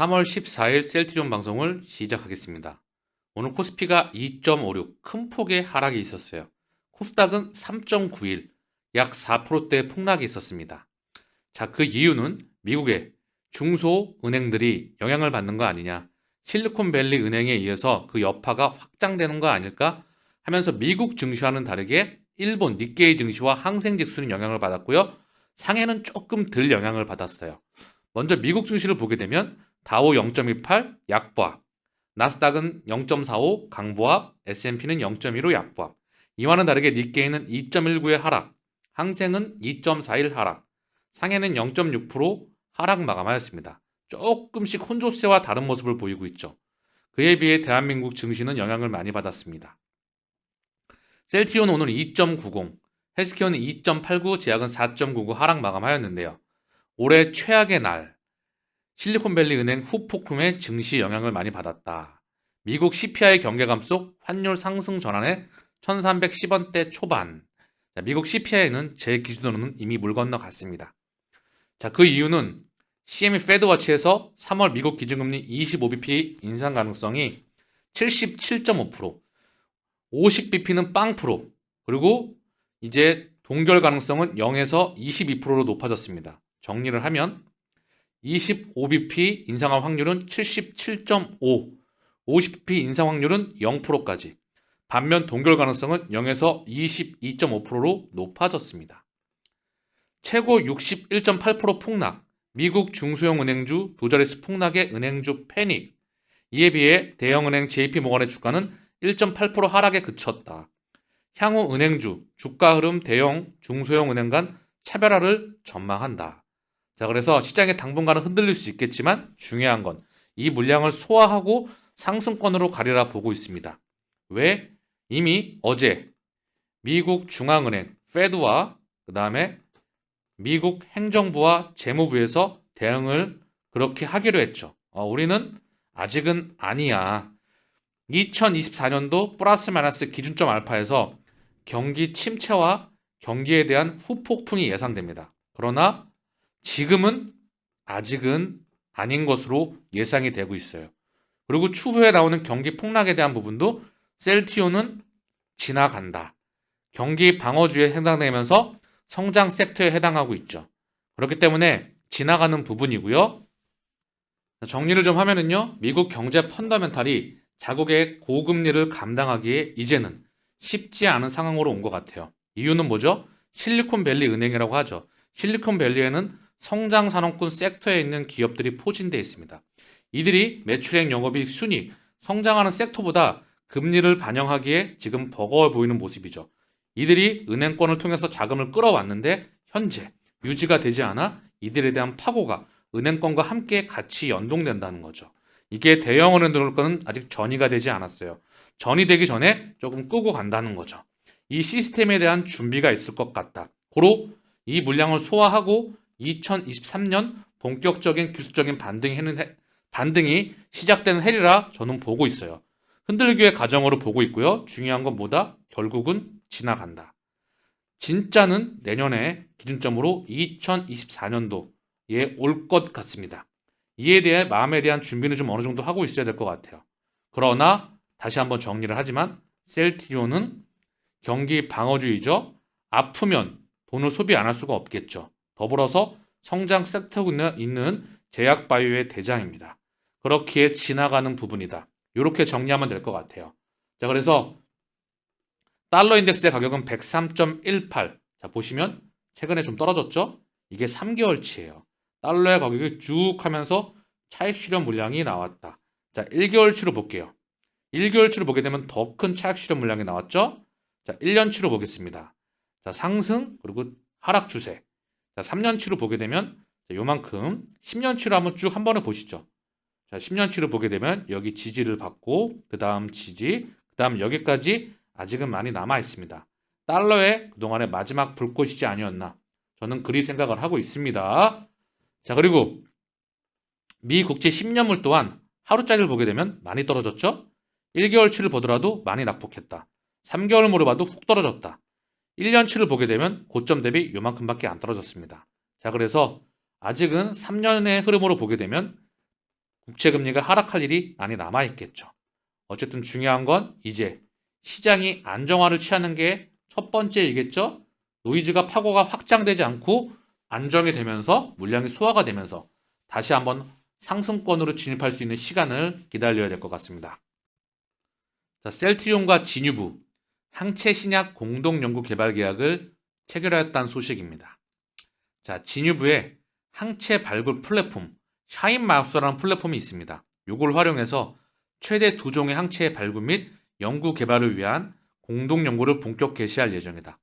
3월 14일 셀트리온 방송을 시작하겠습니다. 오늘 코스피가 2.56 큰 폭의 하락이 있었어요. 코스닥은 3.91 약 4%대 폭락이 있었습니다. 자, 그 이유는 미국의 중소은행들이 영향을 받는 거 아니냐, 실리콘밸리 은행에 의해서 그 여파가 확장되는 거 아닐까 하면서 미국 증시와는 다르게 일본 니케이 증시와 항생지수는 영향을 받았고요. 상해는 조금 덜 영향을 받았어요. 먼저 미국 증시를 보게 되면 다우 0.28 약보합, 나스닥은 0.45 강보합, S&P는 0.15 약보합. 이와는 다르게 니케이는 2.19의 하락, 항생은 2.41 하락, 상해는 0.6% 하락 마감하였습니다. 조금씩 혼조세와 다른 모습을 보이고 있죠. 그에 비해 대한민국 증시는 영향을 많이 받았습니다. 셀트리온 오늘 2.90, 헬스케어는 2.89, 제약은 4.99 하락 마감하였는데요. 올해 최악의 날, 실리콘밸리 은행 후폭풍의 증시 영향을 많이 받았다. 미국 CPI 경계감 속 환율 상승 전환에 1310원대 초반. 미국 CPI는 제 기준으로는 이미 물 건너갔습니다. 자, 그 이유는 CME 페드워치에서 3월 미국 기준금리 25bp 인상 가능성이 77.5%, 50bp는 빵 프로, 그리고 이제 동결 가능성은 0에서 22%로 높아졌습니다. 정리를 하면 25bp 인상할 확률은 77.5, 50bp 인상 확률은 0%까지. 반면 동결 가능성은 0에서 22.5%로 높아졌습니다. 최고 61.8% 폭락, 미국 중소형 은행주 두 자릿수 폭락의 은행주 패닉. 이에 비해 대형은행 JP모건의 주가는 1.8% 하락에 그쳤다. 향후 은행주 주가 흐름 대형 중소형 은행 간 차별화를 전망한다. 자, 그래서 시장이 당분간은 흔들릴 수 있겠지만 중요한 건 이 물량을 소화하고 상승권으로 가리라 보고 있습니다. 왜? 이미 어제 미국 중앙은행 페드와 그 다음에 미국 행정부와 재무부에서 대응을 그렇게 하기로 했죠. 우리는 아직은 아니야. 2024년도 플러스 마이너스 기준점 알파에서 경기 침체와 경기에 대한 후폭풍이 예상됩니다. 그러나 지금은 아직은 아닌 것으로 예상이 되고 있어요. 그리고 추후에 나오는 경기 폭락에 대한 부분도 셀트리온은 지나간다. 경기 방어주에 해당되면서 성장 섹터에 해당하고 있죠. 그렇기 때문에 지나가는 부분이고요. 정리를 좀 하면은요. 미국 경제 펀더멘탈이 자국의 고금리를 감당하기에 이제는 쉽지 않은 상황으로 온 것 같아요. 이유는 뭐죠? 실리콘밸리 은행이라고 하죠. 실리콘밸리에는 성장 산업군 섹터에 있는 기업들이 포진되어 있습니다. 이들이 매출액, 영업이익, 순이익, 성장하는 섹터보다 금리를 반영하기에 지금 버거워 보이는 모습이죠. 이들이 은행권을 통해서 자금을 끌어왔는데 현재 유지가 되지 않아 이들에 대한 파고가 은행권과 함께 같이 연동된다는 거죠. 이게 대형 은행들과는 아직 전이가 되지 않았어요. 전이 되기 전에 조금 끄고 간다는 거죠. 이 시스템에 대한 준비가 있을 것 같다. 고로 이 물량을 소화하고 2023년 본격적인 기술적인 반등이 시작되는 해리라 저는 보고 있어요. 흔들기의 과정으로 보고 있고요. 중요한 건 뭐다? 결국은 지나간다. 진짜는 내년에 기준점으로 2024년도에 올 것 같습니다. 이에 대해 마음에 대한 준비는 좀 어느 정도 하고 있어야 될 것 같아요. 그러나 다시 한번 정리를 하지만 셀트리온은 경기 방어주의죠. 아프면 돈을 소비 안 할 수가 없겠죠. 더불어서 성장 섹터에 있는 제약바이오의 대장입니다. 그렇기에 지나가는 부분이다. 이렇게 정리하면 될 것 같아요. 자, 그래서 달러 인덱스의 가격은 103.18. 자, 보시면 최근에 좀 떨어졌죠? 이게 3개월치예요. 달러의 가격이 쭉 하면서 차익 실현 물량이 나왔다. 자, 1개월치로 볼게요. 1개월치로 보게 되면 더 큰 차익 실현 물량이 나왔죠? 자, 1년치로 보겠습니다. 자, 상승 그리고 하락 추세. 자, 3년치로 보게 되면 요만큼 10년치로 한번 쭉 한 번에 보시죠. 자, 10년치로 보게 되면 여기 지지를 받고 그 다음 지지, 그 다음 여기까지 아직은 많이 남아 있습니다. 달러의 그동안의 마지막 불꽃이지 아니었나. 저는 그리 생각을 하고 있습니다. 자, 그리고 미 국채 10년물 또한 하루짜리를 보게 되면 많이 떨어졌죠? 1개월치를 보더라도 많이 낙폭했다. 3개월물을 봐도 훅 떨어졌다. 1년치를 보게 되면 고점 대비 요만큼밖에 안 떨어졌습니다. 자, 그래서 아직은 3년의 흐름으로 보게 되면 국채금리가 하락할 일이 많이 남아있겠죠. 어쨌든 중요한 건 이제 시장이 안정화를 취하는 게 첫 번째이겠죠. 노이즈가 파고가 확장되지 않고 안정이 되면서 물량이 소화가 되면서 다시 한번 상승권으로 진입할 수 있는 시간을 기다려야 될 것 같습니다. 자, 셀트리온과 진유부 항체 신약 공동 연구 개발 계약을 체결하였다는 소식입니다. 자, 진유부의 항체 발굴 플랫폼 샤인마우스라는 플랫폼이 있습니다. 이걸 활용해서 최대 2종의 항체의 발굴 및 연구 개발을 위한 공동 연구를 본격 개시할 예정이다.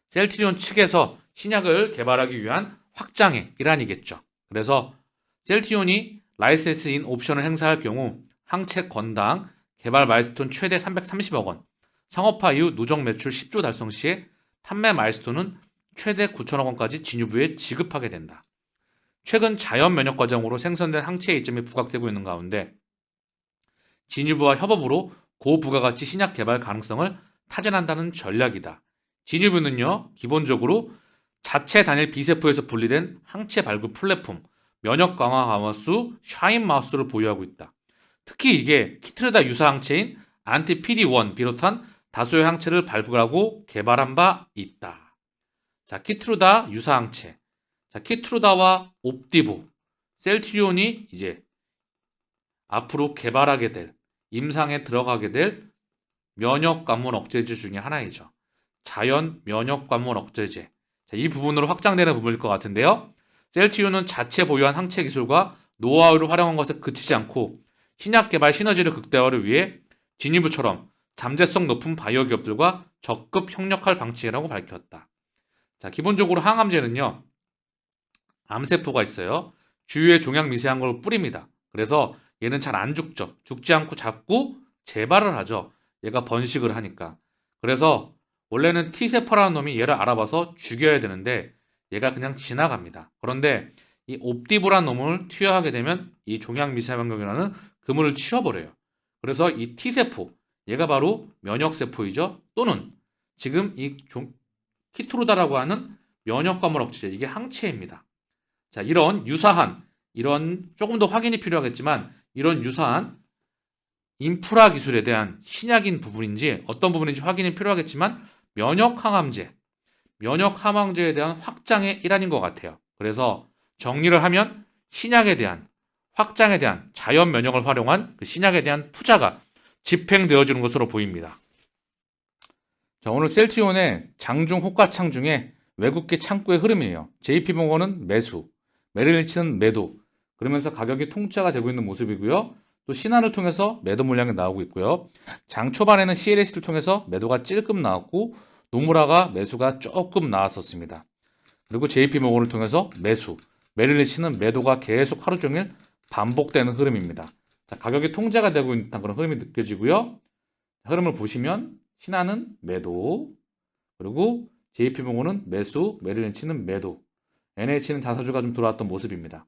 셀트리온 측에서 신약을 개발하기 위한 확장의 일환이겠죠. 그래서 셀트리온이 라이센스인 옵션을 행사할 경우 항체 건당 개발 마일스톤 최대 330억 원, 상업화 이후 누적 매출 10조 달성 시에 판매 마일스톤은 최대 9천억 원까지 진유부에 지급하게 된다. 최근 자연 면역 과정으로 생성된 항체의 이점이 부각되고 있는 가운데 진유부와 협업으로 고부가가치 신약 개발 가능성을 타진한다는 전략이다. 진유부는요, 기본적으로 자체 단일 비세포에서 분리된 항체 발굴 플랫폼 면역 강화 마우스 샤인마우스를 보유하고 있다. 특히 이게 키트르다 유사 항체인 안티 PD1 비롯한 다수의 항체를 발굴하고 개발한 바 있다. 자, 키트루다 유사 항체. 자, 키트루다와 옵디보, 셀트리온이 이제 앞으로 개발하게 될 임상에 들어가게 될 면역 관문 억제제 중에 하나이죠. 자연 면역 관문 억제제. 자, 이 부분으로 확장되는 부분일 것 같은데요. 셀트리온은 자체 보유한 항체 기술과 노하우를 활용한 것에 그치지 않고 신약 개발 시너지를 극대화를 위해 진유부처럼 잠재성 높은 바이오 기업들과 적극 협력할 방침이라고 밝혔다. 자, 기본적으로 항암제는요, 암세포가 있어요. 주위에 종양 미세한 걸 뿌립니다. 그래서 얘는 잘 안 죽죠. 죽지 않고 자꾸 재발을 하죠. 얘가 번식을 하니까. 그래서 원래는 T세포라는 놈이 얘를 알아봐서 죽여야 되는데 얘가 그냥 지나갑니다. 그런데 이 옵디브라는 놈을 투여하게 되면 이 종양 미세환경이라는 그물을 치워버려요. 그래서 이 T세포, 얘가 바로 면역세포이죠. 또는 지금 이 키트루다라고 하는 면역관물 억제제, 이게 항체입니다. 자, 이런 유사한, 이런 조금 더 확인이 필요하겠지만 이런 유사한 인프라 기술에 대한 신약인 부분인지 어떤 부분인지 확인이 필요하겠지만 면역항암제, 면역항암제에 대한 확장의 일환인 것 같아요. 그래서 정리를 하면 신약에 대한 확장에 대한 자연 면역을 활용한 그 신약에 대한 투자가 집행되어지는 것으로 보입니다. 자, 오늘 셀트리온의 장중 호가창 중에 외국계 창구의 흐름이에요. JP모건은 매수, 메릴린치는 매도, 그러면서 가격이 통짜가 되고 있는 모습이고요. 또 신한을 통해서 매도 물량이 나오고 있고요. 장 초반에는 CLS를 통해서 매도가 찔끔 나왔고 노무라가 매수가 조금 나왔었습니다. 그리고 JP모건을 통해서 매수, 메릴린치는 매도가 계속 하루 종일 반복되는 흐름입니다. 자, 가격이 통제가 되고 있는 그런 흐름이 느껴지고요. 흐름을 보시면 신한은 매도, 그리고 JP모건은 매수, 메릴린치는 매도, NH는 자사주가 좀 들어왔던 모습입니다.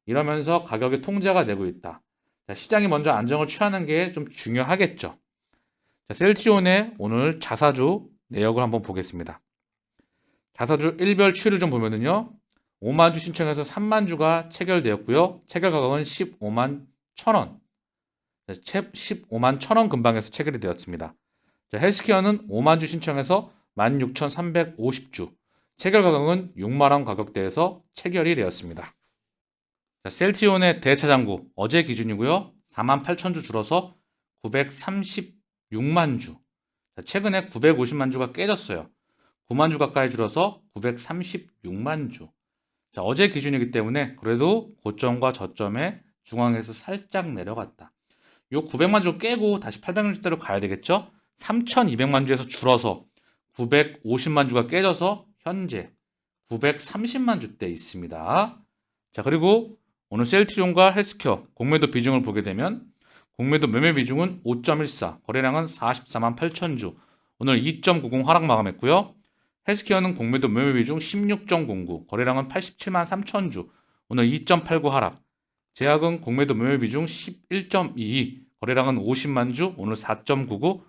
이러면서 가격이 통제가 되고 있다. 자, 시장이 먼저 안정을 취하는 게 좀 중요하겠죠. 자, 셀트리온의 오늘 자사주 내역을 한번 보겠습니다. 자사주 일별 추이를 좀 보면은요, 5만 주 신청해서 3만 주가 체결되었고요. 체결 가격은 15만 1,000원. 15만 1,000원 근방에서 체결이 되었습니다. 자, 헬스케어는 5만 주 신청해서 16,350주. 체결 가격은 6만 원 가격대에서 체결이 되었습니다. 자, 셀트리온의 대차장고 어제 기준이고요. 4만 8천 주 줄어서 936만 주. 자, 최근에 950만 주가 깨졌어요. 9만 주 가까이 줄어서 936만 주. 자, 어제 기준이기 때문에 그래도 고점과 저점의 중앙에서 살짝 내려갔다. 요 900만 주 깨고 다시 800만 주대로 가야 되겠죠? 3200만 주에서 줄어서 950만 주가 깨져서 현재 930만 주대 있습니다. 자, 그리고 오늘 셀트리온과 헬스케어 공매도 비중을 보게 되면 공매도 매매 비중은 5.14, 거래량은 44만 8천 주, 오늘 2.90 하락 마감했고요. 헬스케어는 공매도 매매 비중 16.09, 거래량은 87만 3천 주, 오늘 2.89 하락. 제약은 공매도 매매 비중 11.22, 거래량은 50만 주, 오늘 4.99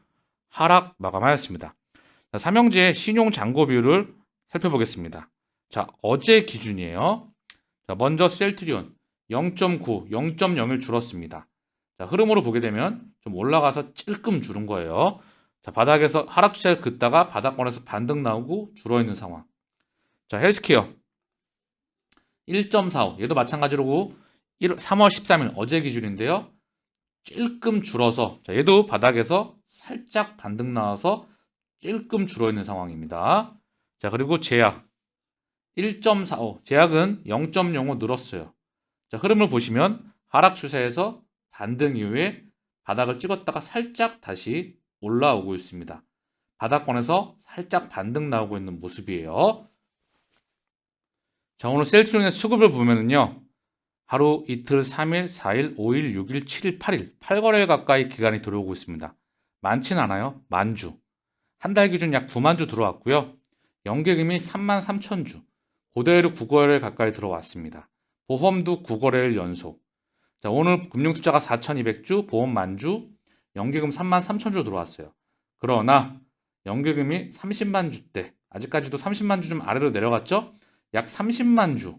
하락 마감하였습니다. 자, 삼형제의 신용 잔고 비율을 살펴보겠습니다. 자, 어제 기준이에요. 자, 먼저 셀트리온 0.9, 0.01 줄었습니다. 자, 흐름으로 보게 되면 좀 올라가서 찔끔 줄은 거예요. 자, 바닥에서 하락 추세를 긋다가 바닥권에서 반등 나오고 줄어 있는 상황. 자, 헬스케어 1.45. 얘도 마찬가지로 3월 13일 어제 기준인데요. 찔끔 줄어서 자, 얘도 바닥에서 살짝 반등 나와서 찔끔 줄어 있는 상황입니다. 자, 그리고 제약 1.45. 제약은 0.05 늘었어요. 자, 흐름을 보시면 하락 추세에서 반등 이후에 바닥을 찍었다가 살짝 다시 올라오고 있습니다. 바닥권에서 살짝 반등 나오고 있는 모습이에요. 자, 오늘 셀트리온의 수급을 보면은요. 하루, 이틀, 3일, 4일, 5일, 6일, 7일, 8일, 8거래일 가까이 기간이 들어오고 있습니다. 많진 않아요. 만주. 한 달 기준 약 9만 주 들어왔고요. 연계금이 3만 3천 주. 고대로 9거래일 가까이 들어왔습니다. 보험도 9거래일 연속. 자, 오늘 금융투자가 4,200주, 보험 만주, 연계금 3만 3천 주 들어왔어요. 그러나 연계금이 30만 주대, 아직까지도 30만 주 좀 아래로 내려갔죠? 약 30만 주,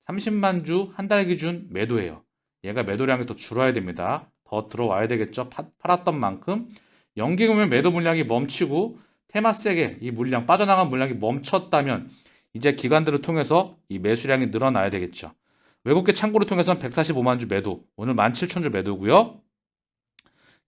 30만 주 한 달 기준 매도예요. 얘가 매도량이 더 줄어야 됩니다. 더 들어와야 되겠죠? 팔았던 만큼. 연계금의 매도 물량이 멈추고 테마세계 이 물량, 빠져나간 물량이 멈췄다면 이제 기관들을 통해서 이 매수량이 늘어나야 되겠죠. 외국계 창구를 통해서는 145만 주 매도, 오늘 17,000주 매도고요.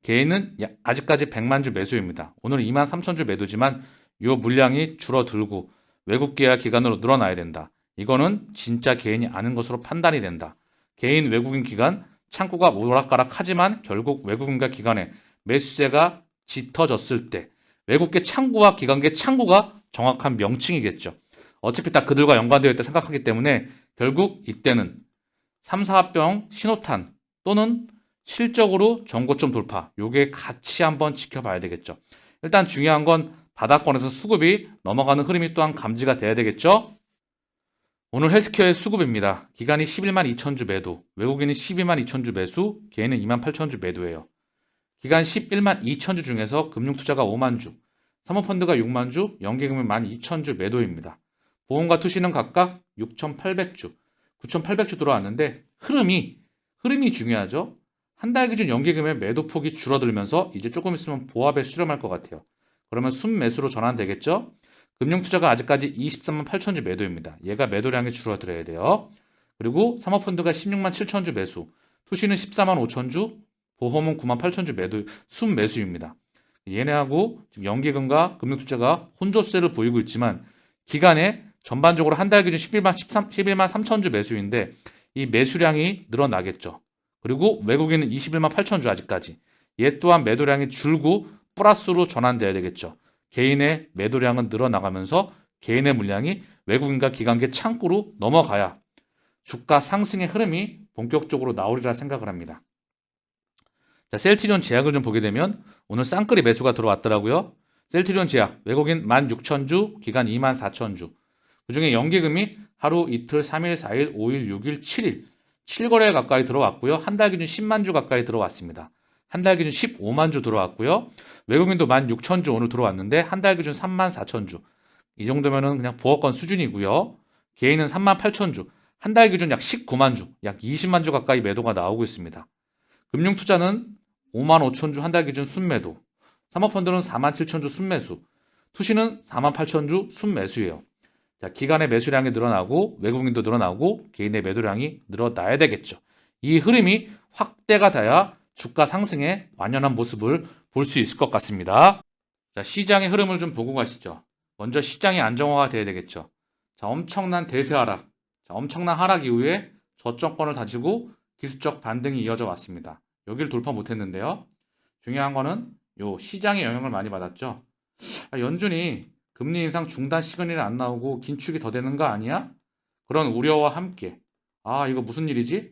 개인은 아직까지 100만 주 매수입니다. 오늘은 2만 3천 주 매도지만 이 물량이 줄어들고 외국계와 기관으로 늘어나야 된다. 이거는 진짜 개인이 아는 것으로 판단이 된다. 개인 외국인 기관 창구가 오락가락하지만 결국 외국인과 기관의 매수세가 짙어졌을 때 외국계 창구와 기관계 창구가 정확한 명칭이겠죠. 어차피 다 그들과 연관되어 있다 생각하기 때문에 결국 이때는 3, 4합병 신호탄 또는 실적으로 전고점 돌파 요게 같이 한번 지켜봐야 되겠죠. 일단 중요한 건 바닥권에서 수급이 넘어가는 흐름이 또한 감지가 돼야 되겠죠. 오늘 헬스케어의 수급입니다. 기간이 11만 2천 주 매도, 외국인이 12만 2천 주 매수, 개인은 2만 8천 주 매도예요. 기간 11만 2천 주 중에서 금융투자가 5만 주, 사모펀드가 6만 주, 연계금은 1만 2천 주 매도입니다. 보험과 투시는 각각 6,800주, 9,800주 들어왔는데 흐름이 중요하죠. 한 달 기준 연계금의 매도 폭이 줄어들면서 이제 조금 있으면 보합에 수렴할 것 같아요. 그러면 순매수로 전환되겠죠. 금융투자가 아직까지 23만 8천 주 매도입니다. 얘가 매도량이 줄어들어야 돼요. 그리고 사모펀드가 16만 7천 주 매수, 투시는 14만 5천 주, 보험은 9만 8천 주 매도, 순매수입니다. 얘네하고 지금 연계금과 금융투자가 혼조세를 보이고 있지만 기간에 전반적으로 한 달 기준 11만 3천 주 매수인데 이 매수량이 늘어나겠죠. 그리고 외국인은 21만 8천 주 아직까지. 얘 또한 매도량이 줄고 플러스로 전환돼야 되겠죠. 개인의 매도량은 늘어나가면서 개인의 물량이 외국인과 기관계 창구로 넘어가야 주가 상승의 흐름이 본격적으로 나오리라 생각을 합니다. 자, 셀트리온 제약을 좀 보게 되면 오늘 쌍끌이 매수가 들어왔더라고요. 셀트리온 제약 외국인 16,000주, 기간 2만 4천주. 그중에 연계금이 하루, 이틀, 3일, 4일, 5일, 6일, 7일 7거래 가까이 들어왔고요. 한 달 기준 10만 주 가까이 들어왔습니다. 한 달 기준 15만 주 들어왔고요. 외국인도 16,000주 오늘 들어왔는데 한 달 기준 3만 4천주. 이 정도면은 그냥 보호권 수준이고요. 개인은 3만 8천주. 한 달 기준 약 19만 주, 약 20만 주 가까이 매도가 나오고 있습니다. 금융투자는 5만 5천 주 한 달 기준 순매도, 사모펀드는 4만 7천 주 순매수, 투시는 4만 8천 주 순매수예요. 자, 기간의 매수량이 늘어나고 외국인도 늘어나고 개인의 매도량이 늘어나야 되겠죠. 이 흐름이 확대가 돼야 주가 상승의 완연한 모습을 볼 수 있을 것 같습니다. 자, 시장의 흐름을 좀 보고 가시죠. 먼저 시장이 안정화가 돼야 되겠죠. 자, 엄청난 대세 하락. 자, 엄청난 하락 이후에 저점권을 다지고 기술적 반등이 이어져 왔습니다. 여기를 돌파 못했는데요. 중요한 거는 요 시장의 영향을 많이 받았죠. 연준이 금리 인상 중단 시그널이 안 나오고 긴축이 더 되는 거 아니야? 그런 우려와 함께 이거 무슨 일이지?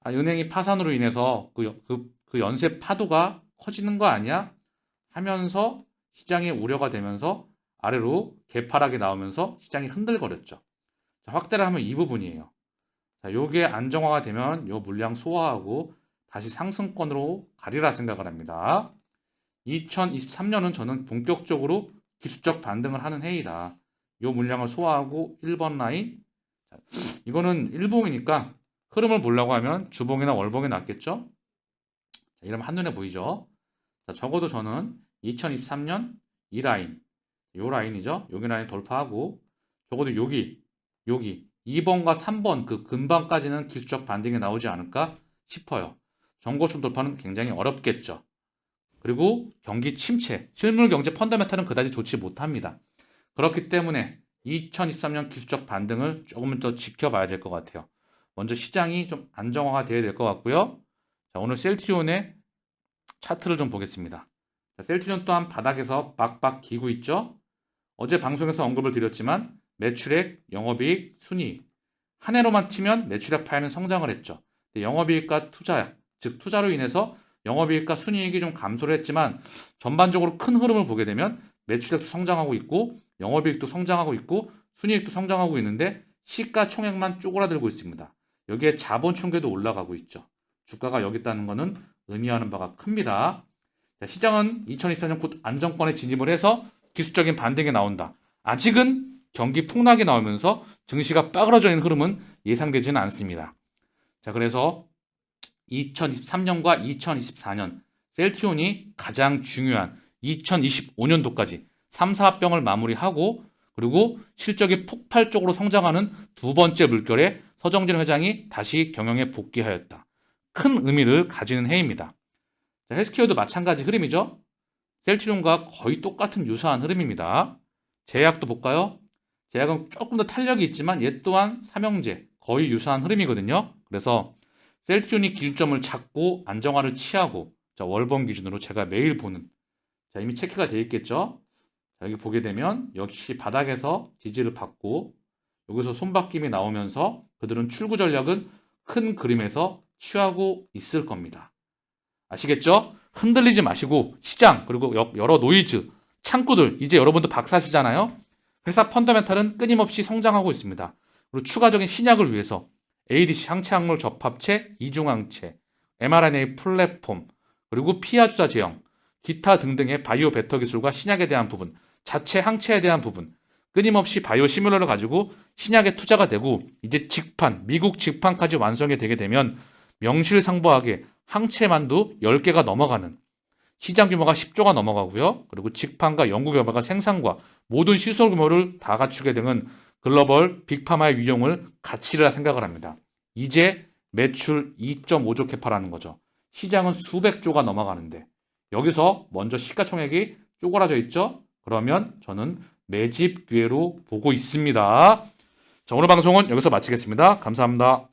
은행이 파산으로 인해서 그 연쇄 파도가 커지는 거 아니야? 하면서 시장의 우려가 되면서 아래로 개파락이 나오면서 시장이 흔들거렸죠. 자, 확대를 하면 이 부분이에요. 자, 요게 안정화가 되면 요 물량 소화하고 다시 상승권으로 가리라 생각을 합니다. 2023년은 저는 본격적으로 기술적 반등을 하는 해이다. 요 물량을 소화하고 1번 라인, 자, 이거는 일봉이니까 흐름을 보려고 하면 주봉이나 월봉이 낫겠죠? 자, 이러면 한눈에 보이죠? 자, 적어도 저는 2023년 이 라인, 요 라인이죠? 여기 라인 돌파하고 적어도 여기 2번과 3번 그 근방까지는 기술적 반등이 나오지 않을까 싶어요. 전고점 돌파는 굉장히 어렵겠죠. 그리고 경기 침체, 실물 경제 펀더멘탈은 그다지 좋지 못합니다. 그렇기 때문에 2023년 기술적 반등을 조금 더 지켜봐야 될 것 같아요. 먼저 시장이 좀 안정화가 돼야 될 것 같고요. 자, 오늘 셀트리온의 차트를 좀 보겠습니다. 자, 셀트리온 또한 바닥에서 빡빡 기고 있죠. 어제 방송에서 언급을 드렸지만 매출액, 영업이익, 순이익 한 해로만 치면 매출액 파이는 성장을 했죠. 영업이익과 투자, 즉 투자로 인해서 영업이익과 순이익이 좀 감소를 했지만 전반적으로 큰 흐름을 보게 되면 매출액도 성장하고 있고 영업이익도 성장하고 있고 순이익도 성장하고 있는데 시가총액만 쪼그라들고 있습니다. 여기에 자본 총계도 올라가고 있죠. 주가가 여기 있다는 것은 의미하는 바가 큽니다. 자, 시장은 2024년 곧 안정권에 진입을 해서 기술적인 반등이 나온다. 아직은 경기 폭락이 나오면서 증시가 빠그러져 있는 흐름은 예상되지는 않습니다. 자, 그래서 2023년과 2024년 셀트리온이 가장 중요한 2025년도까지 3, 4병을 마무리하고 그리고 실적이 폭발적으로 성장하는 두 번째 물결에 서정진 회장이 다시 경영에 복귀하였다. 큰 의미를 가지는 해입니다. 자, 헬스케어도 마찬가지 흐름이죠. 셀트리온과 거의 똑같은 유사한 흐름입니다. 제약도 볼까요? 제약은 조금 더 탄력이 있지만 얘 또한 삼형제 거의 유사한 흐름이거든요. 그래서 셀트리온이 기준점을 잡고 안정화를 취하고 자, 월봉 기준으로 제가 매일 보는 자, 이미 체크가 되어 있겠죠. 자, 여기 보게 되면 역시 바닥에서 지지를 받고 여기서 손바뀜이 나오면서 그들은 출구 전략은 큰 그림에서 취하고 있을 겁니다. 아시겠죠? 흔들리지 마시고 시장 그리고 여러 노이즈 창구들 이제 여러분도 박사시잖아요. 회사 펀더멘탈은 끊임없이 성장하고 있습니다. 그리고 추가적인 신약을 위해서 ADC 항체학물 접합체, 이중항체, mRNA 플랫폼, 그리고 피하 주사 제형, 기타 등등의 바이오 베터 기술과 신약에 대한 부분, 자체 항체에 대한 부분, 끊임없이 바이오 시뮬러를 가지고 신약에 투자가 되고 이제 직판, 미국 직판까지 완성이 되게 되면 명실상부하게 항체만도 10개가 넘어가는 시장 규모가 10조가 넘어가고요. 그리고 직판과 연구개발과 생산과 모든 시설 규모를 다 갖추게 되는 글로벌 빅파마의 위용을 가치라 생각을 합니다. 이제 매출 2.5조 캐파라는 거죠. 시장은 수백 조가 넘어가는데 여기서 먼저 시가총액이 쪼그라져 있죠. 그러면 저는 매집 기회로 보고 있습니다. 자, 오늘 방송은 여기서 마치겠습니다. 감사합니다.